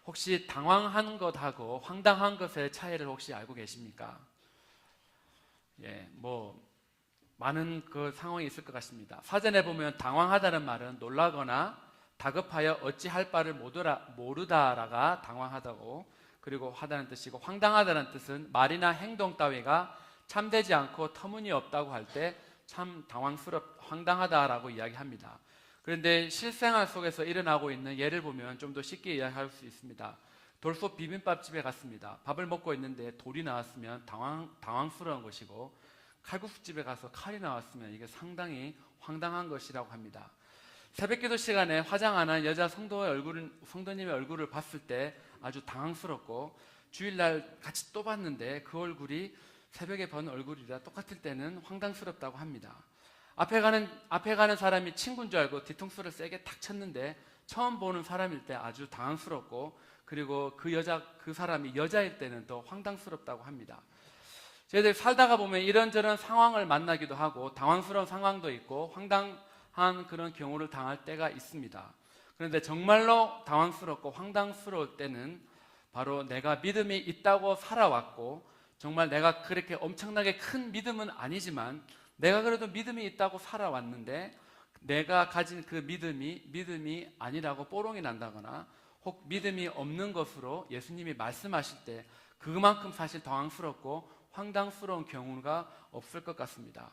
혹시 당황한 것하고 황당한 것의 차이를 혹시 알고 계십니까? 많은 그 상황이 있을 것 같습니다. 사전에 보면 당황하다는 말은 놀라거나 다급하여 어찌할 바를 모르다라가 당황하다고, 그리고 하다는 뜻이고, 황당하다는 뜻은 말이나 행동 따위가 참되지 않고 터무니없다고 할 때 참 황당하다라고 이야기합니다. 그런데 실생활 속에서 일어나고 있는 예를 보면 좀 더 쉽게 이야기할 수 있습니다. 돌솥 비빔밥집에 갔습니다. 밥을 먹고 있는데 돌이 나왔으면 당황스러운 것이고, 칼국수집에 가서 칼이 나왔으면 이게 상당히 황당한 것이라고 합니다. 새벽기도 시간에 화장 안 한 여자 성도님의 얼굴을 봤을 때 아주 당황스럽고, 주일날 같이 또 봤는데 그 얼굴이 새벽에 본 얼굴이라 똑같을 때는 황당스럽다고 합니다. 앞에 가는 사람이 친구인 줄 알고 뒤통수를 세게 탁 쳤는데 처음 보는 사람일 때 아주 당황스럽고, 그리고 그 사람이 여자일 때는 더 황당스럽다고 합니다. 저희들 살다가 보면 이런저런 상황을 만나기도 하고 당황스러운 상황도 있고 황당한 그런 경우를 당할 때가 있습니다. 그런데 정말로 당황스럽고 황당스러울 때는 바로 내가 믿음이 있다고 살아왔고, 정말 내가 그렇게 엄청나게 큰 믿음은 아니지만 내가 그래도 믿음이 있다고 살아왔는데, 내가 가진 그 믿음이 아니라고 뽀롱이 난다거나 혹 믿음이 없는 것으로 예수님이 말씀하실 때 그만큼 사실 당황스럽고 황당스러운 경우가 없을 것 같습니다.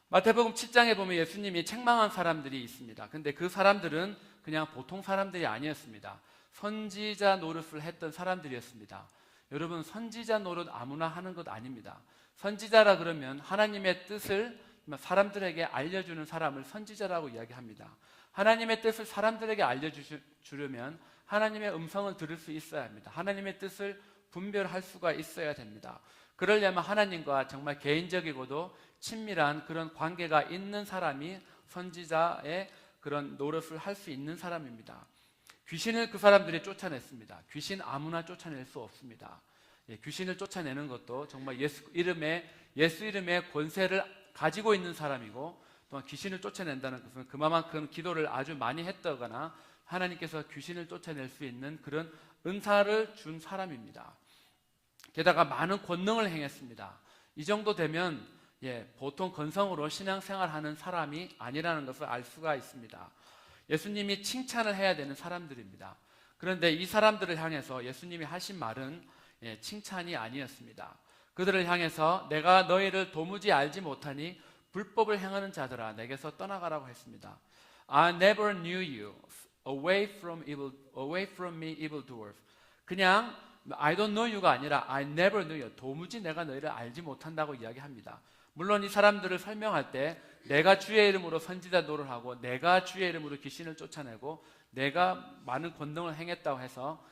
마태복음 7장에 보면 예수님이 책망한 사람들이 있습니다. 근데 그 사람들은 그냥 보통 사람들이 아니었습니다. 선지자 노릇을 했던 사람들이었습니다. 여러분, 선지자 노릇 아무나 하는 것 아닙니다. 선지자라 그러면 하나님의 뜻을 사람들에게 알려주는 사람을 선지자라고 이야기합니다. 하나님의 뜻을 사람들에게 알려주려면 하나님의 음성을 들을 수 있어야 합니다. 하나님의 뜻을 분별할 수가 있어야 됩니다. 그러려면 하나님과 정말 개인적이고도 친밀한 그런 관계가 있는 사람이 선지자의 그런 노릇을 할 수 있는 사람입니다. 귀신을 그 사람들이 쫓아냈습니다. 귀신 아무나 쫓아낼 수 없습니다. 귀신을 쫓아내는 것도 정말 예수 이름의 권세를 가지고 있는 사람이고, 또한 귀신을 쫓아낸다는 것은 그만큼 기도를 아주 많이 했다거나 하나님께서 귀신을 쫓아낼 수 있는 그런 은사를 준 사람입니다. 게다가 많은 권능을 행했습니다. 이 정도 되면 보통 건성으로 신앙생활하는 사람이 아니라는 것을 알 수가 있습니다. 예수님이 칭찬을 해야 되는 사람들입니다. 그런데 이 사람들을 향해서 예수님이 하신 말은 칭찬이 아니었습니다. 그들을 향해서 내가 너희를 도무지 알지 못하니 불법을 행하는 자들아 내게서 떠나가라고 했습니다. I never knew you. Away from me, evildoers. 그냥 I don't know you가 아니라 I never knew you. 도무지 내가 너희를 알지 못한다고 이야기합니다. 물론 이 사람들을 설명할 때 내가 주의 이름으로 선지자 노릇하고 내가 주의 이름으로 귀신을 쫓아내고 내가 많은 권능을 행했다고 해서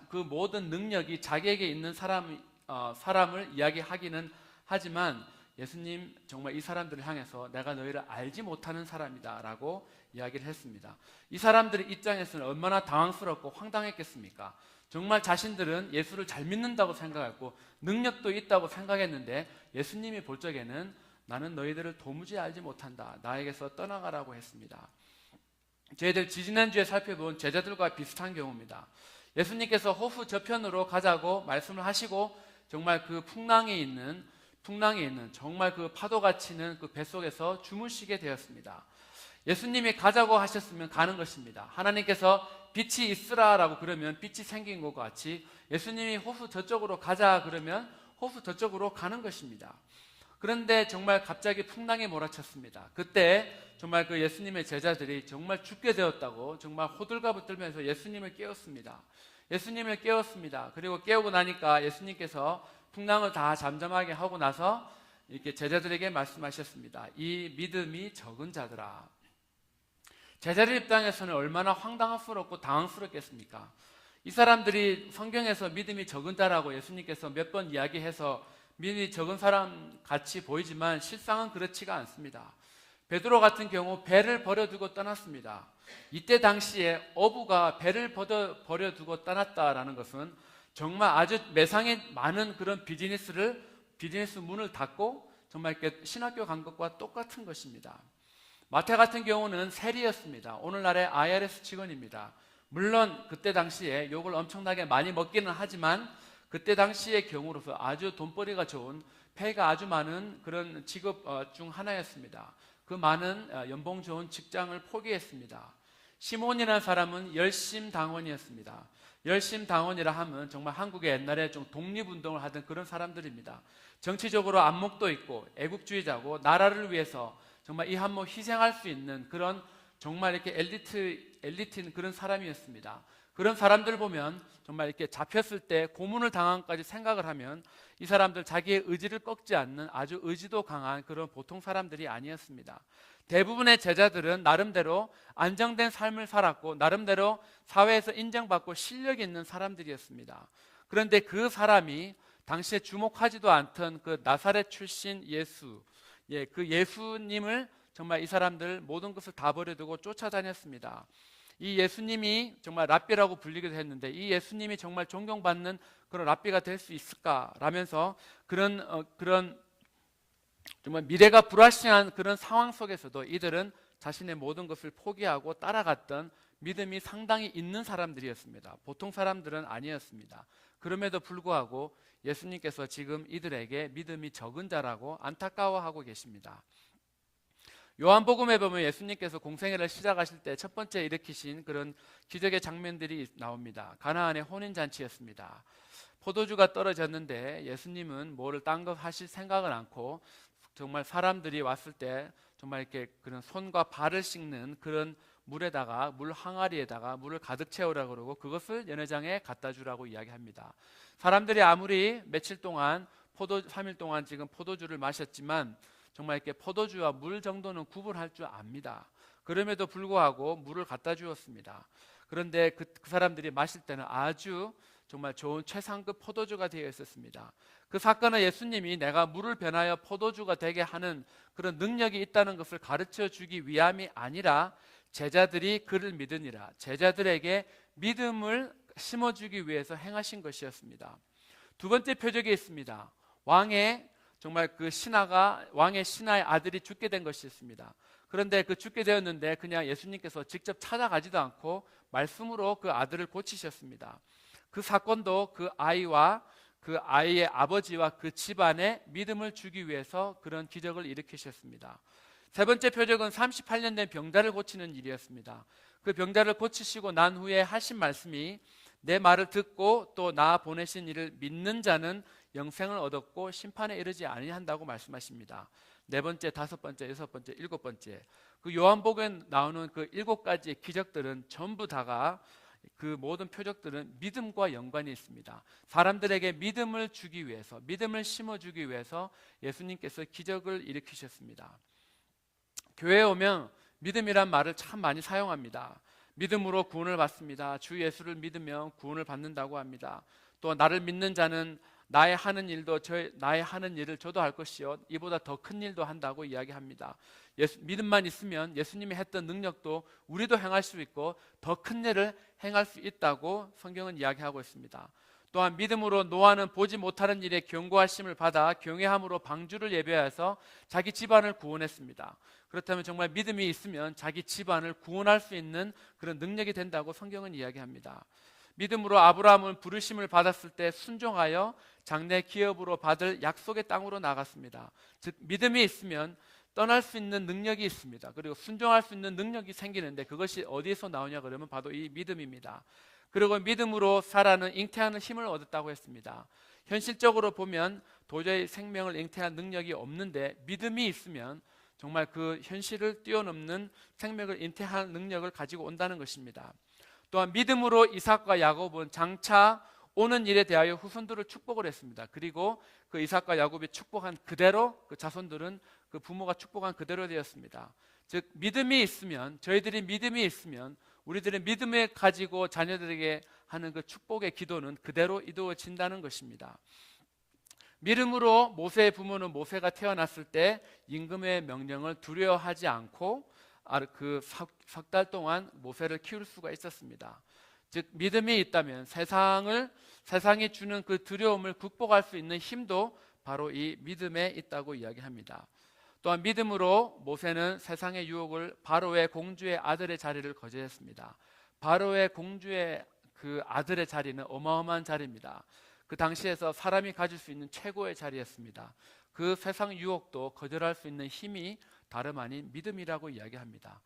그 모든 능력이 자기에게 있는 사람을 이야기하기는 하지만, 예수님 정말 이 사람들을 향해서 내가 너희를 알지 못하는 사람이다 라고 이야기를 했습니다. 이 사람들의 입장에서는 얼마나 당황스럽고 황당했겠습니까? 정말 자신들은 예수를 잘 믿는다고 생각했고 능력도 있다고 생각했는데 예수님이 볼 적에는 나는 너희들을 도무지 알지 못한다, 나에게서 떠나가라고 했습니다. 저희들 지지난주에 살펴본 제자들과 비슷한 경우입니다. 예수님께서 호수 저편으로 가자고 말씀을 하시고 정말 그 풍랑이 있는 정말 그 파도가 치는 그 뱃속에서 주무시게 되었습니다. 예수님이 가자고 하셨으면 가는 것입니다. 하나님께서 빛이 있으라라고 그러면 빛이 생긴 것과 같이 예수님이 호수 저쪽으로 가자 그러면 호수 저쪽으로 가는 것입니다. 그런데 정말 갑자기 풍랑이 몰아쳤습니다. 그때 정말 그 예수님의 제자들이 정말 죽게 되었다고 정말 호들갑을 떨면서 예수님을 깨웠습니다. 그리고 깨우고 나니까 예수님께서 풍랑을 다 잠잠하게 하고 나서 이렇게 제자들에게 말씀하셨습니다. 이 믿음이 적은 자들아. 제자들 입장에서는 얼마나 황당스럽고 당황스럽겠습니까? 이 사람들이 성경에서 믿음이 적은 자라고 예수님께서 몇 번 이야기해서 믿음이 적은 사람 같이 보이지만 실상은 그렇지가 않습니다. 베드로 같은 경우 배를 버려두고 떠났습니다. 이때 당시에 어부가 배를 버려두고 떠났다라는 것은 정말 아주 매상이 많은 그런 비즈니스 문을 닫고 정말 이렇게 신학교 간 것과 똑같은 것입니다. 마태 같은 경우는 세리였습니다. 오늘날의 IRS 직원입니다. 물론 그때 당시에 욕을 엄청나게 많이 먹기는 하지만 그때 당시의 경우로서 아주 돈벌이가 좋은, 페이가 아주 많은 그런 직업 중 하나였습니다. 그 많은 연봉 좋은 직장을 포기했습니다. 시몬이라는 사람은 열심당원이었습니다. 열심당원이라 하면 정말 한국에 옛날에 좀 독립운동을 하던 그런 사람들입니다. 정치적으로 안목도 있고 애국주의자고 나라를 위해서 정말 이 한몫 희생할 수 있는 그런 정말 이렇게 엘리트인 그런 사람이었습니다. 그런 사람들 보면 정말 이렇게 잡혔을 때 고문을 당한까지 생각을 하면 이 사람들 자기의 의지를 꺾지 않는 아주 의지도 강한 그런 보통 사람들이 아니었습니다. 대부분의 제자들은 나름대로 안정된 삶을 살았고 나름대로 사회에서 인정받고 실력 있는 사람들이었습니다. 그런데 그 사람이 당시에 주목하지도 않던 그 나사렛 출신 예수, 그 예수님을 정말 이 사람들 모든 것을 다 버려두고 쫓아다녔습니다. 이 예수님이 정말 랍비라고 불리기도 했는데 이 예수님이 정말 존경받는 그런 랍비가 될 수 있을까라면서 그런 정말 미래가 불확실한 그런 상황 속에서도 이들은 자신의 모든 것을 포기하고 따라갔던 믿음이 상당히 있는 사람들이었습니다. 보통 사람들은 아니었습니다. 그럼에도 불구하고 예수님께서 지금 이들에게 믿음이 적은 자라고 안타까워하고 계십니다. 요한복음에 보면 예수님께서 공생애를 시작하실 때 첫 번째 일으키신 그런 기적의 장면들이 나옵니다. 가나안의 혼인잔치였습니다. 포도주가 떨어졌는데 예수님은 뭐를 딴 거 하실 생각은 않고 정말 사람들이 왔을 때 정말 이렇게 그런 손과 발을 씻는 그런 물에다가 물 항아리에다가 물을 가득 채우라고 그러고 그것을 연회장에 갖다 주라고 이야기합니다. 사람들이 아무리 며칠 동안 3일 동안 지금 포도주를 마셨지만 정말 이렇게 포도주와 물 정도는 구분할 줄 압니다. 그럼에도 불구하고 물을 갖다 주었습니다. 그런데 그 사람들이 마실 때는 아주 정말 좋은 최상급 포도주가 되어 있었습니다. 그 사건은 예수님이 내가 물을 변하여 포도주가 되게 하는 그런 능력이 있다는 것을 가르쳐 주기 위함이 아니라 제자들이 그를 믿으니라, 제자들에게 믿음을 심어주기 위해서 행하신 것이었습니다. 두 번째 표적이 있습니다. 왕의 신하의 아들이 죽게 된 것이 있습니다. 그런데 그 죽게 되었는데 그냥 예수님께서 직접 찾아가지도 않고 말씀으로 그 아들을 고치셨습니다. 그 사건도 그 아이와 그 아이의 아버지와 그 집안에 믿음을 주기 위해서 그런 기적을 일으키셨습니다. 세 번째 표적은 38년 된 병자를 고치는 일이었습니다. 그 병자를 고치시고 난 후에 하신 말씀이 내 말을 듣고 또 나 보내신 이를 믿는 자는 영생을 얻었고 심판에 이르지 아니한다고 말씀하십니다. 네 번째, 다섯 번째, 여섯 번째, 일곱 번째, 그 요한복음에 나오는 그 7가지의 기적들은 전부 다가 그 모든 표적들은 믿음과 연관이 있습니다. 사람들에게 믿음을 주기 위해서, 믿음을 심어주기 위해서 예수님께서 기적을 일으키셨습니다. 교회에 오면 믿음이란 말을 참 많이 사용합니다. 믿음으로 구원을 받습니다. 주 예수를 믿으면 구원을 받는다고 합니다. 또 나를 믿는 자는 나의 하는 일을 저도 할 것이요 이보다 더 큰 일도 한다고 이야기합니다. 믿음만 있으면 예수님이 했던 능력도 우리도 행할 수 있고 더 큰 일을 행할 수 있다고 성경은 이야기하고 있습니다. 또한 믿음으로 노아는 보지 못하는 일에 경고하심을 받아 경외함으로 방주를 예배해서 자기 집안을 구원했습니다. 그렇다면 정말 믿음이 있으면 자기 집안을 구원할 수 있는 그런 능력이 된다고 성경은 이야기합니다. 믿음으로 아브라함은 부르심을 받았을 때 순종하여 장래 기업으로 받을 약속의 땅으로 나갔습니다. 즉 믿음이 있으면 떠날 수 있는 능력이 있습니다. 그리고 순종할 수 있는 능력이 생기는데 그것이 어디에서 나오냐 그러면 바로 이 믿음입니다. 그리고 믿음으로 살아는 잉태하는 힘을 얻었다고 했습니다. 현실적으로 보면 도저히 생명을 잉태할 능력이 없는데 믿음이 있으면 정말 그 현실을 뛰어넘는 생명을 잉태할 능력을 가지고 온다는 것입니다. 또한 믿음으로 이삭과 야곱은 장차 오는 일에 대하여 후손들을 축복을 했습니다. 그리고 그 이삭과 야곱이 축복한 그대로 그 자손들은 그 부모가 축복한 그대로 되었습니다. 즉 믿음이 있으면, 저희들이 믿음이 있으면 우리들의 믿음을 가지고 자녀들에게 하는 그 축복의 기도는 그대로 이루어진다는 것입니다. 믿음으로 모세의 부모는 모세가 태어났을 때 임금의 명령을 두려워하지 않고 그 석 달 동안 모세를 키울 수가 있었습니다. 즉 믿음이 있다면 세상이 주는 그 두려움을 극복할 수 있는 힘도 바로 이 믿음에 있다고 이야기합니다. 또한 믿음으로 모세는 세상의 유혹을 바로의 공주의 아들의 자리를 거절했습니다. 바로의 공주의 그 아들의 자리는 어마어마한 자리입니다. 그 당시에서 사람이 가질 수 있는 최고의 자리였습니다. 그 세상 유혹도 거절할 수 있는 힘이 다름 아닌 믿음이라고 이야기합니다.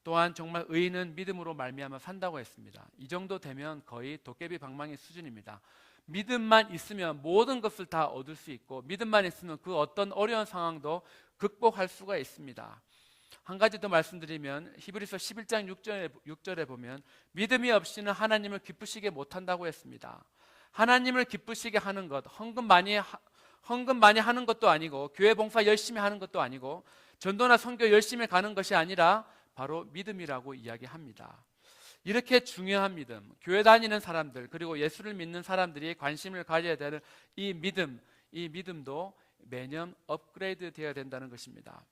또한 정말 의인은 믿음으로 말미암아 산다고 했습니다. 이 정도 되면 거의 도깨비 방망이 수준입니다. 믿음만 있으면 모든 것을 다 얻을 수 있고, 믿음만 있으면 그 어떤 어려운 상황도 극복할 수가 있습니다. 한 가지 더 말씀드리면 히브리서 11장 6절에 보면 믿음이 없이는 하나님을 기쁘시게 못한다고 했습니다. 하나님을 기쁘시게 하는 것, 헌금 많이 하는 것도 아니고, 교회 봉사 열심히 하는 것도 아니고, 전도나 선교 열심히 가는 것이 아니라 바로 믿음이라고 이야기합니다. 이렇게 중요한 믿음, 교회 다니는 사람들, 그리고 예수를 믿는 사람들이 관심을 가져야 되는 이 믿음도 매년 업그레이드 되어야 된다는 것입니다.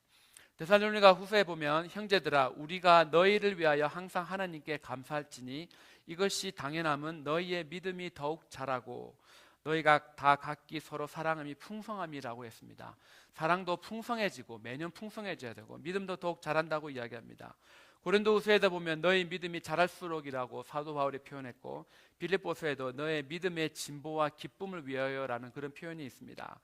데살로니가 후서에 보면 형제들아 우리가 너희를 위하여 항상 하나님께 감사할지니 이것이 당연함은 너희의 믿음이 더욱 자라고 너희가 다 각기 서로 사랑함이 풍성함이라고 했습니다. 사랑도 풍성해지고 매년 풍성해져야 되고 믿음도 더욱 자란다고 이야기합니다. 고린도후서에다 보면 너희 믿음이 자랄수록이라고 사도 바울이 표현했고, 빌립보서에도 너의 믿음의 진보와 기쁨을 위하여라는 그런 표현이 있습니다.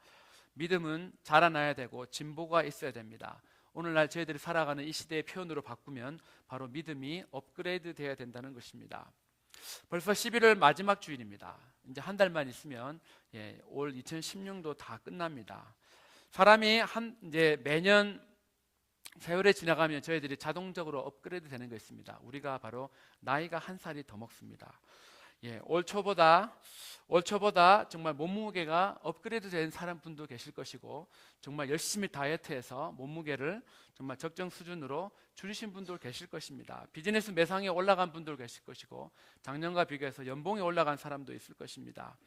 믿음은 자라나야 되고 진보가 있어야 됩니다. 오늘날 저희들이 살아가는 이 시대의 표현으로 바꾸면 바로 믿음이 업그레이드 되어야 된다는 것입니다. 벌써 11월 마지막 주일입니다. 이제 한 달만 있으면 올 2016도 다 끝납니다. 사람이 이제 매년 세월이 지나가면 저희들이 자동적으로 업그레이드 되는 거 있습니다. 우리가 바로 나이가 한 살이 더 먹습니다. 올 초보다 정말 몸무게가 업그레이드 된 사람분도 계실 것이고, 정말 열심히 다이어트해서 몸무게를 정말 적정 수준으로 줄이신 분도 계실 것입니다. 비즈니스 매상에 올라간 분도 계실 것이고, 작년과 비교해서 연봉이 올라간 사람도 있을 것입니다.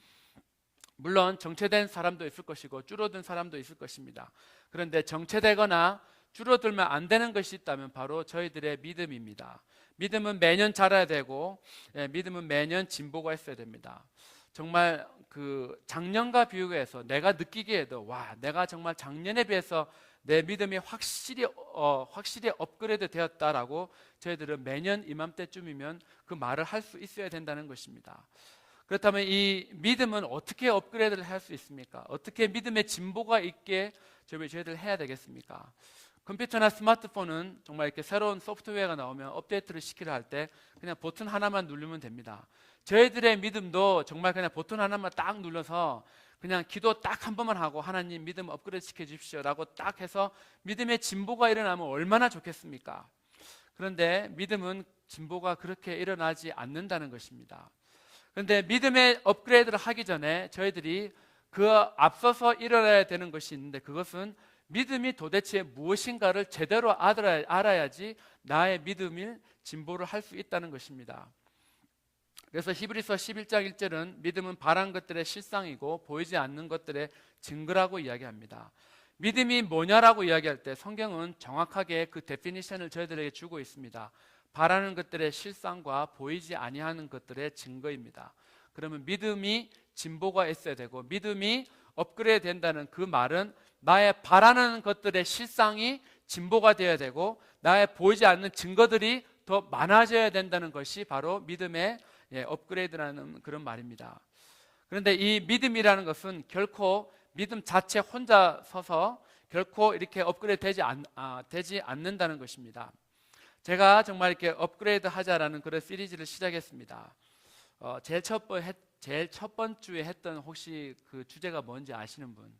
물론 정체된 사람도 있을 것이고 줄어든 사람도 있을 것입니다. 그런데 정체되거나 줄어들면 안 되는 것이 있다면 바로 저희들의 믿음입니다. 믿음은 매년 자라야 되고, 믿음은 매년 진보가 있어야 됩니다. 정말 그 작년과 비교해서 내가 느끼기에도 내가 정말 작년에 비해서 내 믿음이 확실히 업그레이드 되었다라고 저희들은 매년 이맘때쯤이면 그 말을 할 수 있어야 된다는 것입니다. 그렇다면 이 믿음은 어떻게 업그레이드를 할 수 있습니까? 어떻게 믿음의 진보가 있게 저희들 해야 되겠습니까? 컴퓨터나 스마트폰은 정말 이렇게 새로운 소프트웨어가 나오면 업데이트를 시키려 할 때 그냥 버튼 하나만 누르면 됩니다. 저희들의 믿음도 정말 그냥 버튼 하나만 딱 눌러서 그냥 기도 딱 한 번만 하고 하나님 믿음 업그레이드 시켜주십시오 라고 딱 해서 믿음의 진보가 일어나면 얼마나 좋겠습니까? 그런데 믿음은 진보가 그렇게 일어나지 않는다는 것입니다. 그런데 믿음의 업그레이드를 하기 전에 저희들이 그 앞서서 일어나야 되는 것이 있는데, 그것은 믿음이 도대체 무엇인가를 제대로 알아야지 나의 믿음을 진보를 할 수 있다는 것입니다. 그래서 히브리서 11장 1절은 믿음은 바란 것들의 실상이고 보이지 않는 것들의 증거라고 이야기합니다. 믿음이 뭐냐라고 이야기할 때 성경은 정확하게 그 데피니션을 저희들에게 주고 있습니다. 바라는 것들의 실상과 보이지 아니하는 것들의 증거입니다. 그러면 믿음이 진보가 있어야 되고, 믿음이 업그레이드 된다는 그 말은 나의 바라는 것들의 실상이 진보가 되어야 되고, 나의 보이지 않는 증거들이 더 많아져야 된다는 것이 바로 믿음의 업그레이드라는 그런 말입니다. 그런데 이 믿음이라는 것은 결코 믿음 자체 혼자 서서 결코 이렇게 업그레이드 되지 않는다는 것입니다. 제가 정말 이렇게 업그레이드 하자라는 그런 시리즈를 시작했습니다. 제일 첫 번주에 했던 혹시 그 주제가 뭔지 아시는 분?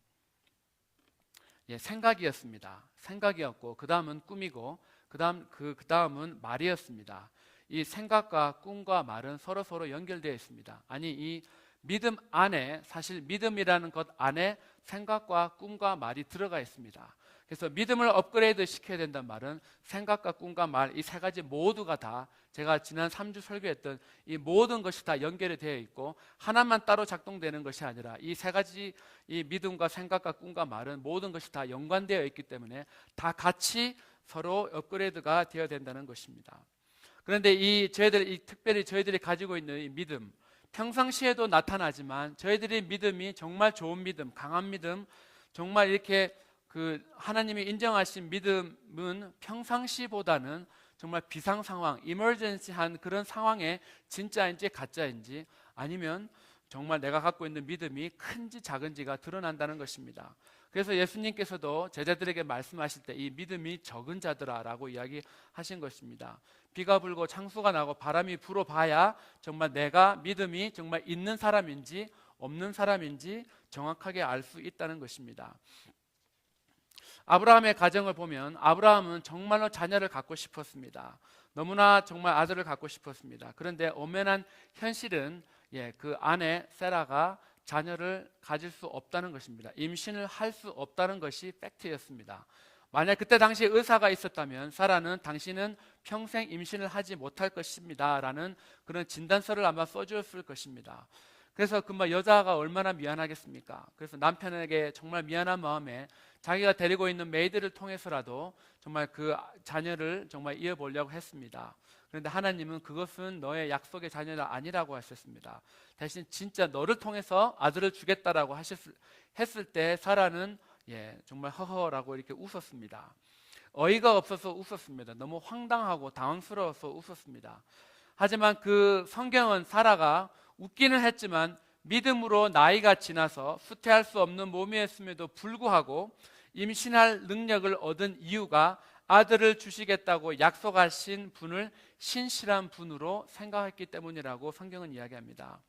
생각이었습니다. 생각이었고, 그 다음은 꿈이고, 그 다음은 말이었습니다. 이 생각과 꿈과 말은 서로 연결되어 있습니다. 아니, 이 믿음 안에, 사실 믿음이라는 것 안에 생각과 꿈과 말이 들어가 있습니다. 그래서 믿음을 업그레이드 시켜야 된다는 말은 생각과 꿈과 말, 이 세 가지 모두가 다 제가 지난 3주 설교했던 이 모든 것이 다 연결이 되어 있고, 하나만 따로 작동되는 것이 아니라 이 세 가지, 이 믿음과 생각과 꿈과 말은 모든 것이 다 연관되어 있기 때문에 다 같이 서로 업그레이드가 되어야 된다는 것입니다. 그런데 특별히 저희들이 가지고 있는 이 믿음, 평상시에도 나타나지만 저희들의 믿음이 정말 좋은 믿음, 강한 믿음, 정말 이렇게 그 하나님이 인정하신 믿음은 평상시보다는 정말 비상 상황, 이머전시한 그런 상황에 진짜인지 가짜인지, 아니면 정말 내가 갖고 있는 믿음이 큰지 작은지가 드러난다는 것입니다. 그래서 예수님께서도 제자들에게 말씀하실 때 이 믿음이 적은 자들아라고 이야기하신 것입니다. 비가 불고 창수가 나고 바람이 불어봐야 정말 내가 믿음이 정말 있는 사람인지 없는 사람인지 정확하게 알 수 있다는 것입니다. 아브라함의 가정을 보면 아브라함은 정말로 자녀를 갖고 싶었습니다. 너무나 정말 아들을 갖고 싶었습니다. 그런데 엄연한 현실은 그 아내 세라가 자녀를 가질 수 없다는 것입니다. 임신을 할 수 없다는 것이 팩트였습니다. 만약 그때 당시에 의사가 있었다면 사라는 당신은 평생 임신을 하지 못할 것입니다 라는 그런 진단서를 아마 써주었을 것입니다. 그래서 그 여자가 얼마나 미안하겠습니까? 그래서 남편에게 정말 미안한 마음에 자기가 데리고 있는 메이드를 통해서라도 정말 그 자녀를 정말 이어보려고 했습니다. 그런데 하나님은 그것은 너의 약속의 자녀가 아니라고 하셨습니다. 대신 진짜 너를 통해서 아들을 주겠다라고 했을 때 사라는 정말 허허라고 이렇게 웃었습니다. 어이가 없어서 웃었습니다. 너무 황당하고 당황스러워서 웃었습니다. 하지만 그 성경은 사라가 웃기는 했지만 믿음으로 나이가 지나서 수태할 수 없는 몸이었음에도 불구하고 임신할 능력을 얻은 이유가 아들을 주시겠다고 약속하신 분을 신실한 분으로 생각했기 때문이라고 성경은 이야기합니다.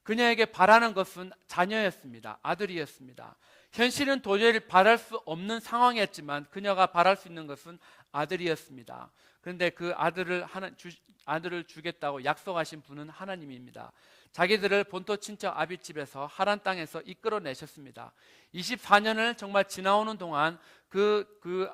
그녀에게 바라는 것은 자녀였습니다. 아들이었습니다. 현실은 도저히 바랄 수 없는 상황이었지만 그녀가 바랄 수 있는 것은 아들이었습니다. 그런데 그 아들을 주겠다고 약속하신 분은 하나님입니다. 자기들을 본토 친척 아비집에서 하란 땅에서 이끌어내셨습니다. 24년을 정말 지나오는 동안 그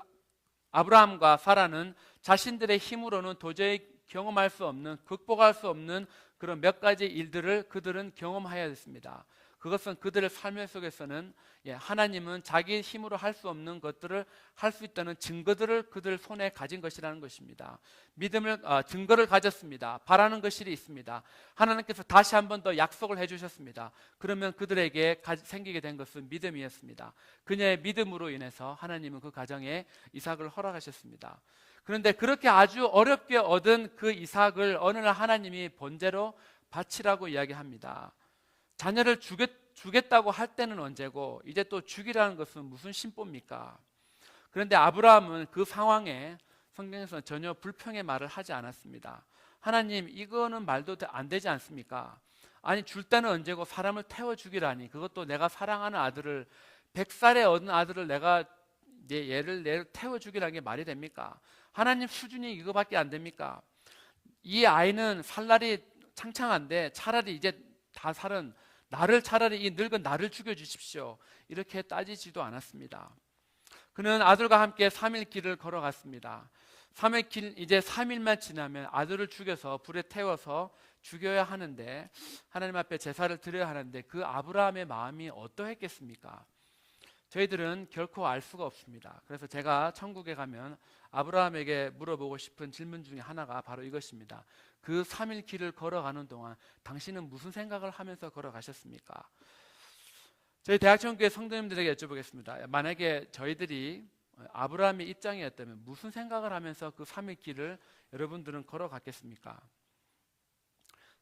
아브라함과 사라는 자신들의 힘으로는 도저히 경험할 수 없는, 극복할 수 없는 그런 몇 가지 일들을 그들은 경험하여야 했습니다. 그것은 그들의 삶 속에서는 하나님은 자기 힘으로 할 수 없는 것들을 할 수 있다는 증거들을 그들 손에 가진 것이라는 것입니다. 증거를 가졌습니다. 바라는 것이 있습니다. 하나님께서 다시 한 번 더 약속을 해주셨습니다. 그러면 그들에게 생기게 된 것은 믿음이었습니다. 그녀의 믿음으로 인해서 하나님은 그 가정에 이삭을 허락하셨습니다. 그런데 그렇게 아주 어렵게 얻은 그 이삭을 어느 날 하나님이 번제로 바치라고 이야기합니다. 자녀를 주겠다고 할 때는 언제고 이제 또 죽이라는 것은 무슨 심보입니까? 그런데 아브라함은 그 상황에 성경에서는 전혀 불평의 말을 하지 않았습니다. 하나님, 이거는 말도 안 되지 않습니까? 아니, 줄 때는 언제고 사람을 태워 죽이라니, 그것도 내가 사랑하는 아들을 100살에 얻은 아들을 내가 얘를 태워 죽이라는 게 말이 됩니까? 하나님 수준이 이거밖에 안 됩니까? 이 아이는 살 날이 창창한데 차라리 이제 다 살은 나를 차라리 이 늙은 나를 죽여주십시오. 이렇게 따지지도 않았습니다. 그는 아들과 함께 3일 길을 걸어갔습니다. 3일 길, 이제 3일만 지나면 아들을 죽여서 불에 태워서 죽여야 하는데, 하나님 앞에 제사를 드려야 하는데 그 아브라함의 마음이 어떠했겠습니까? 저희들은 결코 알 수가 없습니다. 그래서 제가 천국에 가면 아브라함에게 물어보고 싶은 질문 중에 하나가 바로 이것입니다. 그 3일 길을 걸어가는 동안 당신은 무슨 생각을 하면서 걸어가셨습니까? 저희 대학천교회 성도님들에게 여쭤보겠습니다. 만약에 저희들이 아브라함의 입장이었다면 무슨 생각을 하면서 그 3일 길을 여러분들은 걸어갔겠습니까?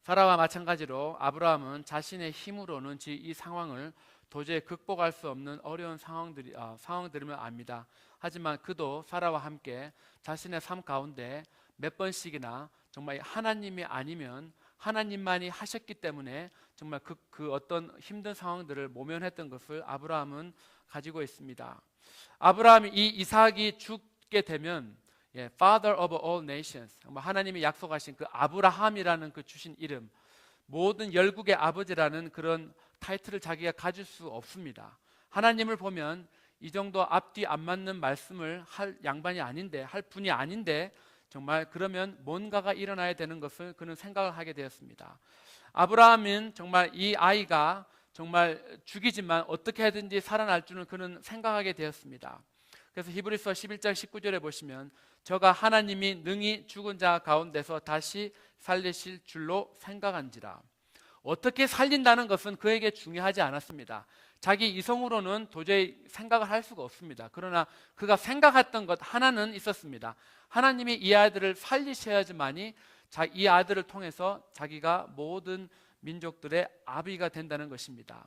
사라와 마찬가지로 아브라함은 자신의 힘으로는 이 상황을 도저히 극복할 수 없는 어려운 상황들임을 압니다. 하지만 그도 사라와 함께 자신의 삶 가운데 몇 번씩이나 정말 하나님이 아니면 하나님만이 하셨기 때문에 정말 그 어떤 힘든 상황들을 모면했던 것을 아브라함은 가지고 있습니다. 아브라함이 이 이삭이 죽게 되면 Father of all nations, 하나님이 약속하신 그 아브라함이라는 그 주신 이름, 모든 열국의 아버지라는 그런 타이틀을 자기가 가질 수 없습니다. 하나님을 보면 이 정도 앞뒤 안 맞는 말씀을 할 양반이 아닌데, 할 분이 아닌데 정말 그러면 뭔가가 일어나야 되는 것을 그는 생각을 하게 되었습니다. 아브라함은 정말 이 아이가 정말 죽이지만 어떻게 하든지 살아날 줄은 그는 생각하게 되었습니다. 그래서 히브리서 11장 19절에 보시면 저가 하나님이 능히 죽은 자 가운데서 다시 살리실 줄로 생각한지라. 어떻게 살린다는 것은 그에게 중요하지 않았습니다. 자기 이성으로는 도저히 생각을 할 수가 없습니다. 그러나 그가 생각했던 것 하나는 있었습니다. 하나님이 이 아들을 살리셔야지만이 이 아들을 통해서 자기가 모든 민족들의 아비가 된다는 것입니다.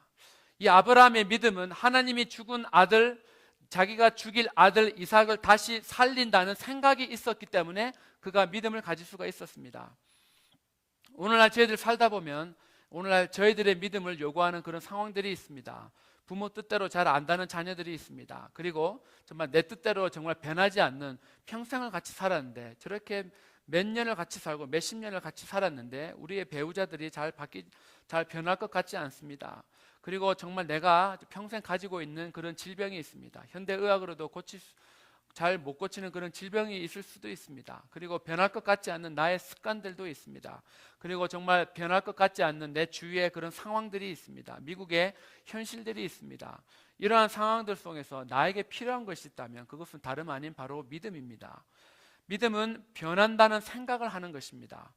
이 아브라함의 믿음은 하나님이 죽은 아들, 자기가 죽일 아들 이삭을 다시 살린다는 생각이 있었기 때문에 그가 믿음을 가질 수가 있었습니다. 오늘날 저희들 살다 보면 오늘날 저희들의 믿음을 요구하는 그런 상황들이 있습니다. 부모 뜻대로 잘 안다는 자녀들이 있습니다. 그리고 정말 내 뜻대로 정말 변하지 않는, 평생을 같이 살았는데 저렇게 몇 년을 같이 살고 몇십 년을 같이 살았는데 우리의 배우자들이 잘 변할 것 같지 않습니다. 그리고 정말 내가 평생 가지고 있는 그런 질병이 있습니다. 현대의학으로도 잘 못 고치는 그런 질병이 있을 수도 있습니다. 그리고 변할 것 같지 않는 나의 습관들도 있습니다. 그리고 정말 변할 것 같지 않는 내 주위에 그런 상황들이 있습니다. 미국의 현실들이 있습니다. 이러한 상황들 속에서 나에게 필요한 것이 있다면 그것은 다름 아닌 바로 믿음입니다. 믿음은 변한다는 생각을 하는 것입니다.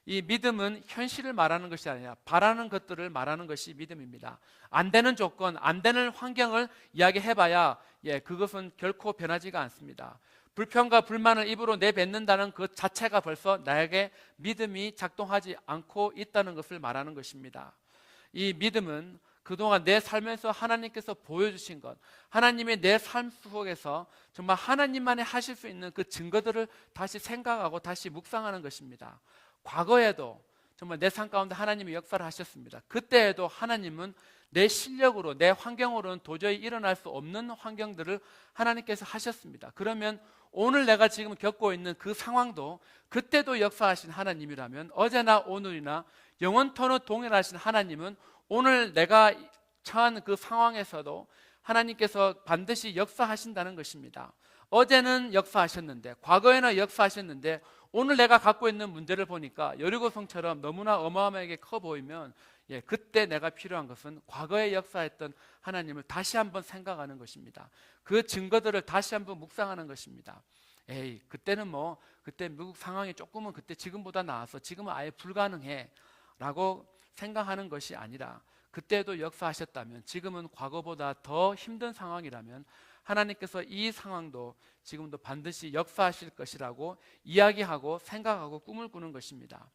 이 믿음은 현실을 말하는 것이 아니라 바라는 것들을 말하는 것이 믿음입니다. 안 되는 조건, 안 되는 환경을 이야기해봐야 그것은 결코 변하지가 않습니다. 불평과 불만을 입으로 내뱉는다는 그 자체가 벌써 나에게 믿음이 작동하지 않고 있다는 것을 말하는 것입니다. 이 믿음은 그동안 내 삶에서 하나님께서 보여주신 것, 하나님의 내 삶 속에서 정말 하나님만이 하실 수 있는 그 증거들을 다시 생각하고 다시 묵상하는 것입니다. 과거에도 정말 내 삶 가운데 하나님이 역사를 하셨습니다. 그때에도 하나님은 내 실력으로, 내 환경으로는 도저히 일어날 수 없는 환경들을 하나님께서 하셨습니다. 그러면 오늘 내가 지금 겪고 있는 그 상황도 그때도 역사하신 하나님이라면 어제나 오늘이나 영원토록 동일하신 하나님은 오늘 내가 처한 그 상황에서도 하나님께서 반드시 역사하신다는 것입니다. 어제는 역사하셨는데, 과거에는 역사하셨는데 오늘 내가 갖고 있는 문제를 보니까 여리고성처럼 너무나 어마어마하게 커 보이면 그때 내가 필요한 것은 과거에 역사했던 하나님을 다시 한번 생각하는 것입니다. 그 증거들을 다시 한번 묵상하는 것입니다. 그때는 그때 미국 상황이 조금은 그때 지금보다 나아서 지금은 아예 불가능해 라고 생각하는 것이 아니라 그때도 역사하셨다면 지금은 과거보다 더 힘든 상황이라면 하나님께서 이 상황도 지금도 반드시 역사하실 것이라고 이야기하고 생각하고 꿈을 꾸는 것입니다.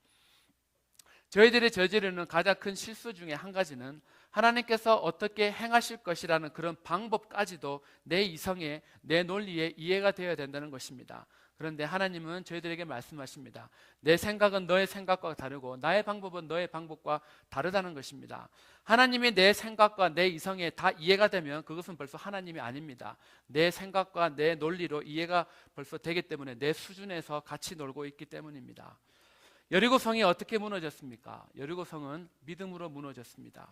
저희들이 저지르는 가장 큰 실수 중에 한 가지는 하나님께서 어떻게 행하실 것이라는 그런 방법까지도 내 이성에, 내 논리에 이해가 되어야 된다는 것입니다. 그런데 하나님은 저희들에게 말씀하십니다. 내 생각은 너의 생각과 다르고 나의 방법은 너의 방법과 다르다는 것입니다. 하나님이 내 생각과 내 이성에 다 이해가 되면 그것은 벌써 하나님이 아닙니다. 내 생각과 내 논리로 이해가 벌써 되기 때문에 내 수준에서 같이 놀고 있기 때문입니다. 여리고성이 어떻게 무너졌습니까? 여리고성은 믿음으로 무너졌습니다.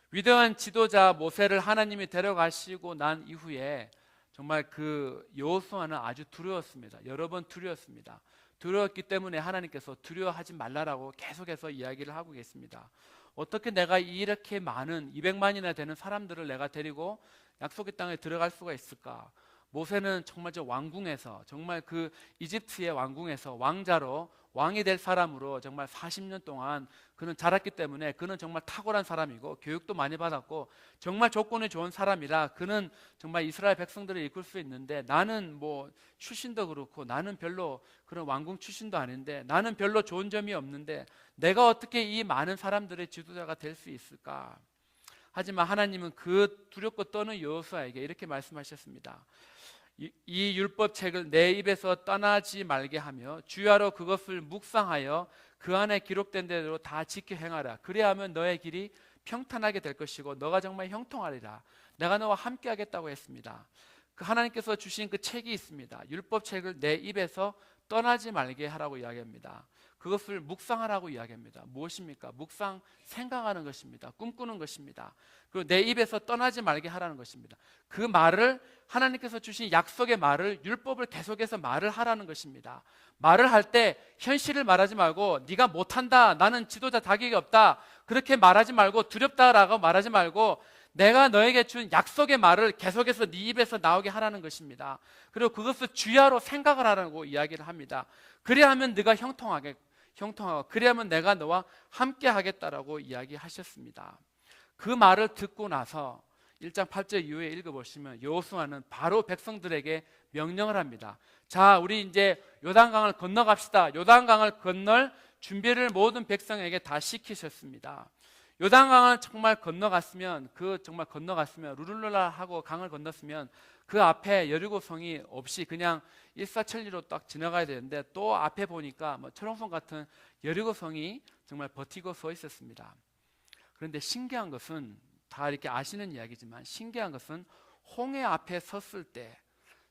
위대한 지도자 모세를 하나님이 데려가시고 난 이후에 정말 그 여호수아는 아주 두려웠습니다. 여러 번 두려웠습니다. 두려웠기 때문에 하나님께서 두려워하지 말라라고 계속해서 이야기를 하고 계십니다. 어떻게 내가 이렇게 많은 200만이나 되는 사람들을 내가 데리고 약속의 땅에 들어갈 수가 있을까? 모세는 정말 저 왕궁에서, 정말 그 이집트의 왕궁에서 왕자로, 왕이 될 사람으로 정말 40년 동안 그는 자랐기 때문에 그는 정말 탁월한 사람이고 교육도 많이 받았고 정말 조건이 좋은 사람이라 그는 정말 이스라엘 백성들을 이끌 수 있는데, 나는 출신도 그렇고 나는 별로 그런 왕궁 출신도 아닌데 나는 별로 좋은 점이 없는데 내가 어떻게 이 많은 사람들의 지도자가 될 수 있을까? 하지만 하나님은 그 두렵고 떠는 여호수아에게 이렇게 말씀하셨습니다. 이 율법책을 내 입에서 떠나지 말게 하며 주야로 그것을 묵상하여 그 안에 기록된 대로 다 지켜 행하라. 그래야 하면 너의 길이 평탄하게 될 것이고 너가 정말 형통하리라. 내가 너와 함께 하겠다고 했습니다. 그 하나님께서 주신 그 책이 있습니다. 율법책을 내 입에서 떠나지 말게 하라고 이야기합니다. 그것을 묵상하라고 이야기합니다. 무엇입니까? 묵상, 생각하는 것입니다. 꿈꾸는 것입니다. 그리고 내 입에서 떠나지 말게 하라는 것입니다. 그 말을, 하나님께서 주신 약속의 말을, 율법을 계속해서 말을 하라는 것입니다. 말을 할 때 현실을 말하지 말고 네가 못한다, 나는 지도자 자격이 없다, 그렇게 말하지 말고, 두렵다라고 말하지 말고 내가 너에게 준 약속의 말을 계속해서 네 입에서 나오게 하라는 것입니다. 그리고 그것을 주야로 생각을 하라고 이야기를 합니다. 그래야 하면 네가 형통하고 그리하면 내가 너와 함께 하겠다라고 이야기하셨습니다. 그 말을 듣고 나서 1장 8절 이후에 읽어보시면 여호수아는 바로 백성들에게 명령을 합니다. 자, 우리 이제 요단강을 건너갑시다. 요단강을 건널 준비를 모든 백성에게 다 시키셨습니다. 요단강을 정말 건너갔으면 루룰루라 하고 강을 건넜으면 그 앞에 여리고성이 없이 그냥 일사천리로 딱 지나가야 되는데 또 앞에 보니까 철옹성 같은 여리고성이 정말 버티고 서 있었습니다. 그런데 신기한 것은 다 이렇게 아시는 이야기지만 신기한 것은 홍해 앞에 섰을 때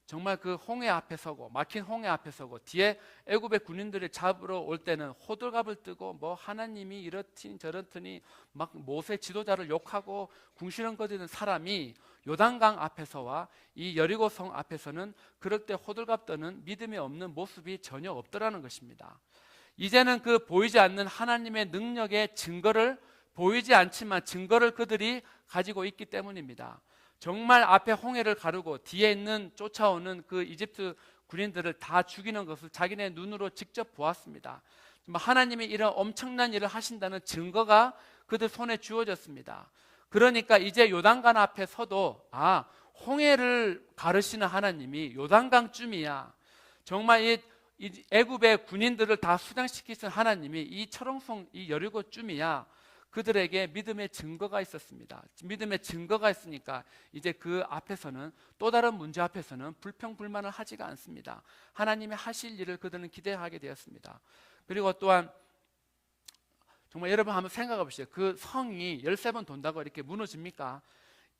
정말 그 홍해 앞에 서고 막힌 홍해 앞에 서고 뒤에 애굽의 군인들을 잡으러 올 때는 호들갑을 뜨고 하나님이 이렇더니 저렇더니 막 모세 지도자를 욕하고 궁시렁거리는 사람이 요단강 앞에서와 이 여리고성 앞에서는 그럴 때 호들갑 떠는 믿음이 없는 모습이 전혀 없더라는 것입니다. 이제는 그 보이지 않는 하나님의 능력의 증거를 보이지 않지만 증거를 그들이 가지고 있기 때문입니다. 정말 앞에 홍해를 가르고 뒤에 있는 쫓아오는 그 이집트 군인들을 다 죽이는 것을 자기네 눈으로 직접 보았습니다. 하나님이 이런 엄청난 일을 하신다는 증거가 그들 손에 주어졌습니다. 그러니까 이제 요단강 앞에 서도 홍해를 가르시는 하나님이 요단강쯤이야. 정말 이 애굽의 군인들을 다 수장시키신 하나님이 이 철옹성 이 여리고쯤이야. 그들에게 믿음의 증거가 있었습니다. 믿음의 증거가 있으니까 이제 그 앞에서는 또 다른 문제 앞에서는 불평불만을 하지가 않습니다. 하나님이 하실 일을 그들은 기대하게 되었습니다. 그리고 또한 정말 여러분 한번 생각해 보시죠. 그 성이 13번 돈다고 이렇게 무너집니까?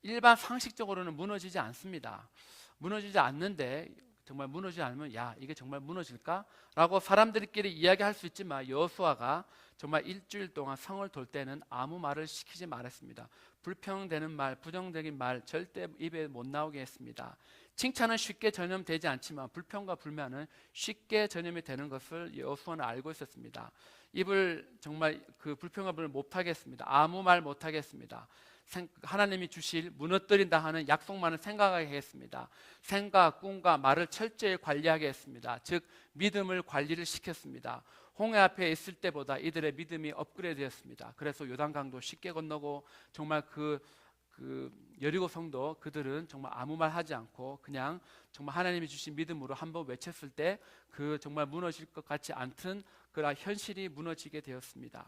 일반 상식적으로는 무너지지 않습니다. 무너지지 않는데 정말 무너지지 않으면 이게 정말 무너질까? 라고 사람들끼리 이야기할 수 있지만 여호수아가 정말 일주일 동안 성을 돌 때는 아무 말을 시키지 말았습니다. 불평되는 말, 부정적인 말 절대 입에 못 나오게 했습니다. 칭찬은 쉽게 전염되지 않지만 불평과 불만은 쉽게 전염이 되는 것을 여호수아는 알고 있었습니다. 입을 정말 그 불평과 불을 못하게 했습니다. 아무 말 못하게 했습니다. 하나님이 주실 무너뜨린다 하는 약속만을 생각하게 했습니다. 생각, 꿈과 말을 철저히 관리하게 했습니다. 즉 믿음을 관리를 시켰습니다. 홍해 앞에 있을 때보다 이들의 믿음이 업그레이드되었습니다. 그래서 요단강도 쉽게 건너고 정말 그 여리고성도 그들은 정말 아무 말 하지 않고 그냥 정말 하나님이 주신 믿음으로 한번 외쳤을 때 그 정말 무너질 것 같지 않던 그런 현실이 무너지게 되었습니다.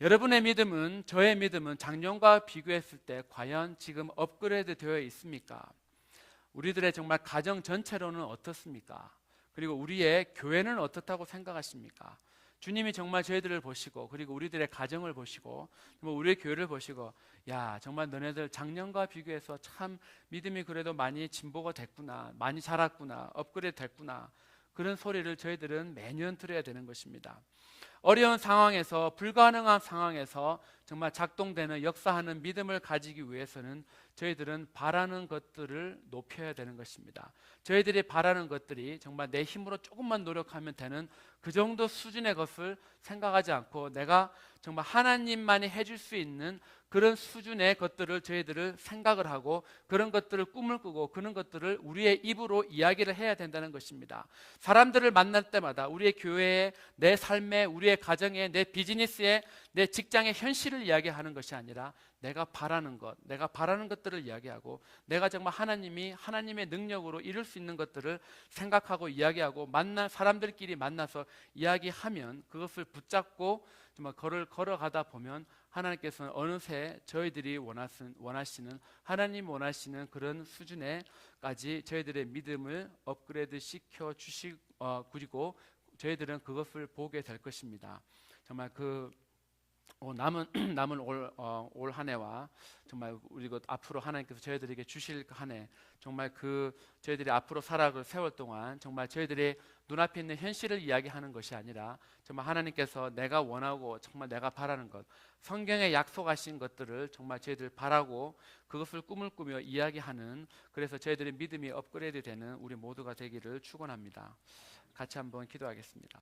여러분의 믿음은, 저의 믿음은 작년과 비교했을 때 과연 지금 업그레이드 되어 있습니까? 우리들의 정말 가정 전체로는 어떻습니까? 그리고 우리의 교회는 어떻다고 생각하십니까? 주님이 정말 저희들을 보시고 그리고 우리들의 가정을 보시고 우리의 교회를 보시고 정말 너네들 작년과 비교해서 참 믿음이 그래도 많이 진보가 됐구나, 많이 자랐구나, 업그레이드 됐구나, 그런 소리를 저희들은 매년 들어야 되는 것입니다. 어려운 상황에서, 불가능한 상황에서 정말 작동되는, 역사하는 믿음을 가지기 위해서는 저희들은 바라는 것들을 높여야 되는 것입니다. 저희들이 바라는 것들이 정말 내 힘으로 조금만 노력하면 되는 그 정도 수준의 것을 생각하지 않고 내가 정말 하나님만이 해줄 수 있는 그런 수준의 것들을 저희들을 생각을 하고 그런 것들을 꿈을 꾸고 그런 것들을 우리의 입으로 이야기를 해야 된다는 것입니다. 사람들을 만날 때마다 우리의 교회에, 내 삶에, 우리의 가정에, 내 비즈니스에, 내 직장의 현실을 이야기하는 것이 아니라 내가 바라는 것, 내가 바라는 것들을 이야기하고 내가 정말 하나님의 능력으로 이룰 수 있는 것들을 생각하고 이야기하고 사람들끼리 만나서 이야기하면 그것을 붙잡고 정말 걸어가다 보면 하나님께서는 어느새 저희들이 원하시는 하나님 원하시는 그런 수준에까지 저희들의 믿음을 업그레이드 시켜 그리고 저희들은 그것을 보게 될 것입니다. 정말 남은 올 한 해와 정말 우리가 앞으로 하나님께서 저희들에게 주실 한 해, 정말 저희들이 앞으로 살아갈 세월 동안 정말 저희들의 눈앞에 있는 현실을 이야기하는 것이 아니라 정말 하나님께서 내가 원하고 정말 내가 바라는 것, 성경에 약속하신 것들을 정말 저희들 바라고 그것을 꿈을 꾸며 이야기하는, 그래서 저희들의 믿음이 업그레이드 되는 우리 모두가 되기를 축원합니다. 같이 한번 기도하겠습니다.